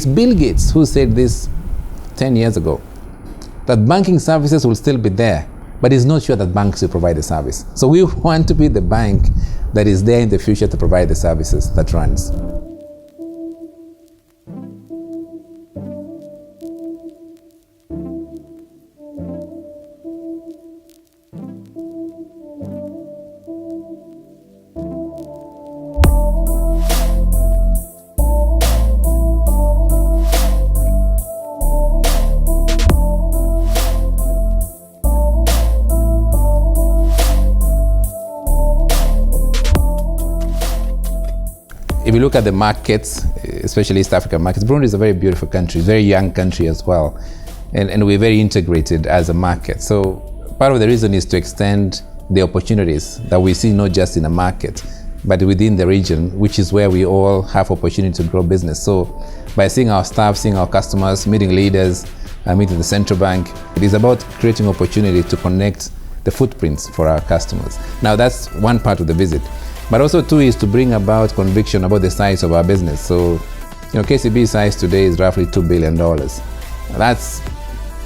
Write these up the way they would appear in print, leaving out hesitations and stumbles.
It's Bill Gates who said this 10 years ago, that banking services will still be there, but he's not sure that banks will provide the service. So we want to be the bank that is there in the future to provide the services that runs. If you look at the markets, especially East African markets, Burundi is a very beautiful country, very young country as well. And we're very integrated as a market. So part of the reason is to extend the opportunities that we see not just in a market, but within the region, which is where we all have opportunity to grow business. So by seeing our staff, seeing our customers, meeting leaders, meeting the central bank, it is about creating opportunity to connect the footprints for our customers. Now that's one part of the visit. But also too is to bring about conviction about the size of our business. So, KCB size today is roughly $2 billion. That's,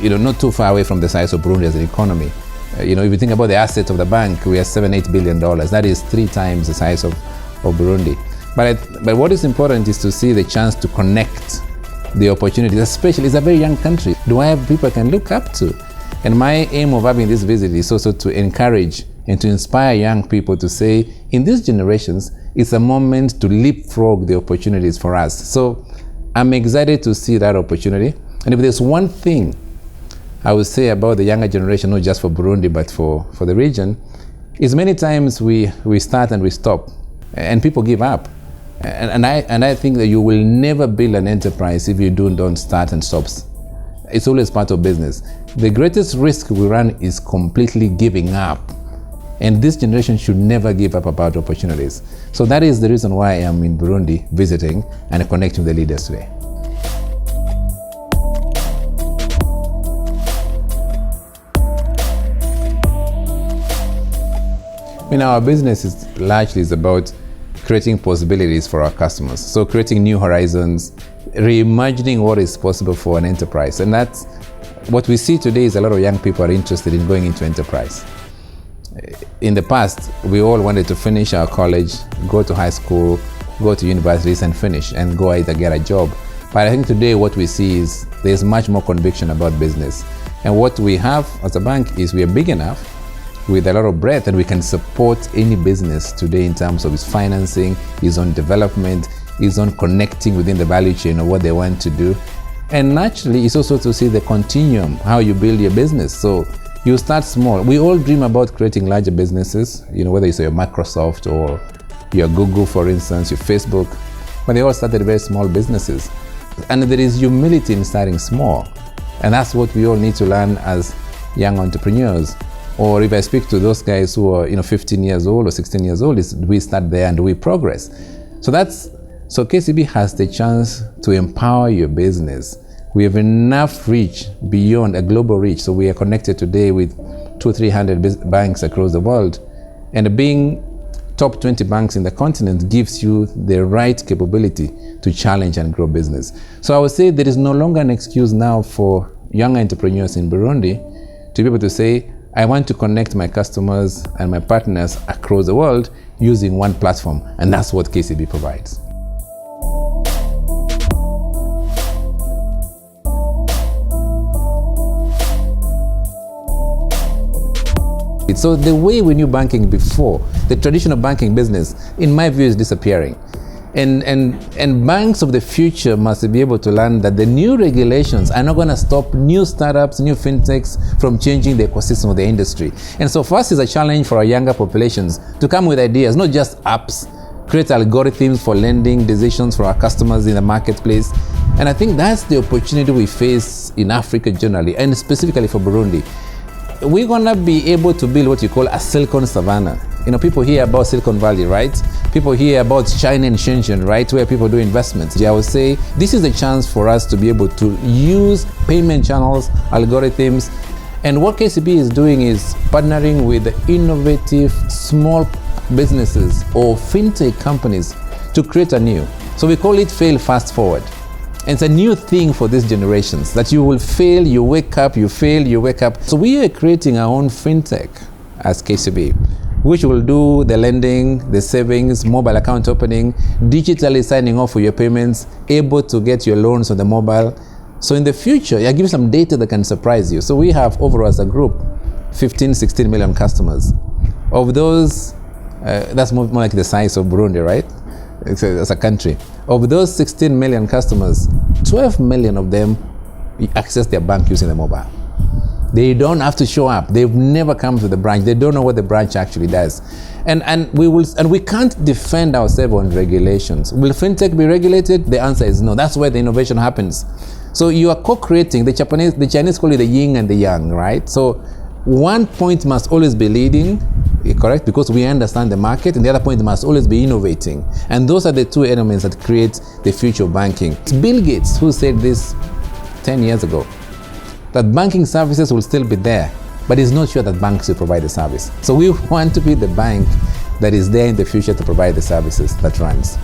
not too far away from the size of Burundi as an economy. If you think about the assets of the bank, we are $7-8 billion. That is 3 times the size of Burundi. But what is important is to see the chance to connect the opportunities, especially it's a very young country. Do I have people I can look up to? And my aim of having this visit is also to encourage and to inspire young people to say, in these generations, it's a moment to leapfrog the opportunities for us. So I'm excited to see that opportunity. And if there's one thing I would say about the younger generation, not just for Burundi, but for the region, is many times we start and we stop, and people give up. And I think that you will never build an enterprise if you don't start and stop. It's always part of business. The greatest risk we run is completely giving up. And this generation should never give up about opportunities. So that is the reason why I am in Burundi visiting and connecting with the leaders today. Our business is largely about creating possibilities for our customers. So creating new horizons, reimagining what is possible for an enterprise. And that's what we see today is a lot of young people are interested in going into enterprise. In the past, we all wanted to finish our college, go to high school, go to universities and finish and go either get a job. But I think today what we see is there's much more conviction about business. And what we have as a bank is we are big enough with a lot of breadth and we can support any business today in terms of its financing, its own development, its own connecting within the value chain of what they want to do. And naturally, it's also to see the continuum, how you build your business. So you start small. We all dream about creating larger businesses, whether it's your Microsoft or your Google, for instance, your Facebook, but they all started very small businesses. And there is humility in starting small. And that's what we all need to learn as young entrepreneurs. Or if I speak to those guys who are 15 years old or 16 years old, we start there and we progress. So KCB has the chance to empower your business. We have enough reach beyond a global reach. So we are connected today with 200-300 banks across the world. And being top 20 banks in the continent gives you the right capability to challenge and grow business. So I would say there is no longer an excuse now for young entrepreneurs in Burundi to be able to say, I want to connect my customers and my partners across the world using one platform. And that's what KCB provides. So the way we knew banking before, the traditional banking business, in my view, is disappearing. And banks of the future must be able to learn that the new regulations are not going to stop new startups, new fintechs from changing the ecosystem of the industry. And so for us, it's a challenge for our younger populations to come with ideas, not just apps, create algorithms for lending decisions for our customers in the marketplace. And I think that's the opportunity we face in Africa generally, and specifically for Burundi. We're gonna be able to build what you call a Silicon Savannah. People hear about Silicon Valley, right? People hear about China and Shenzhen, right? Where people do investments. I would say this is a chance for us to be able to use payment channels, algorithms. And what KCB is doing is partnering with innovative small businesses or fintech companies to create anew. So we call it fail fast forward. And it's a new thing for these generations, that you will fail, you wake up, you fail, you wake up. So we are creating our own fintech as KCB, which will do the lending, the savings, mobile account opening, digitally signing off for your payments, able to get your loans on the mobile. So in the future, I give you some data that can surprise you. So we have overall as a group, 15, 16 million customers. Of those, that's more like the size of Burundi, right? As a country. Of those 16 million customers, 12 million of them access their bank using the mobile. They don't have to show up. They've never come to the branch. They don't know what the branch actually does. And we can't defend ourselves on regulations. Will fintech be regulated? The answer is no. That's where the innovation happens. So you are co-creating. The Chinese call it the yin and the yang, right? So one point must always be leading, correct? Because we understand the market, and the other point must always be innovating. And those are the two elements that create the future of banking. It's Bill Gates who said this 10 years ago, that banking services will still be there, but he's not sure that banks will provide the service. So we want to be the bank that is there in the future to provide the services that runs.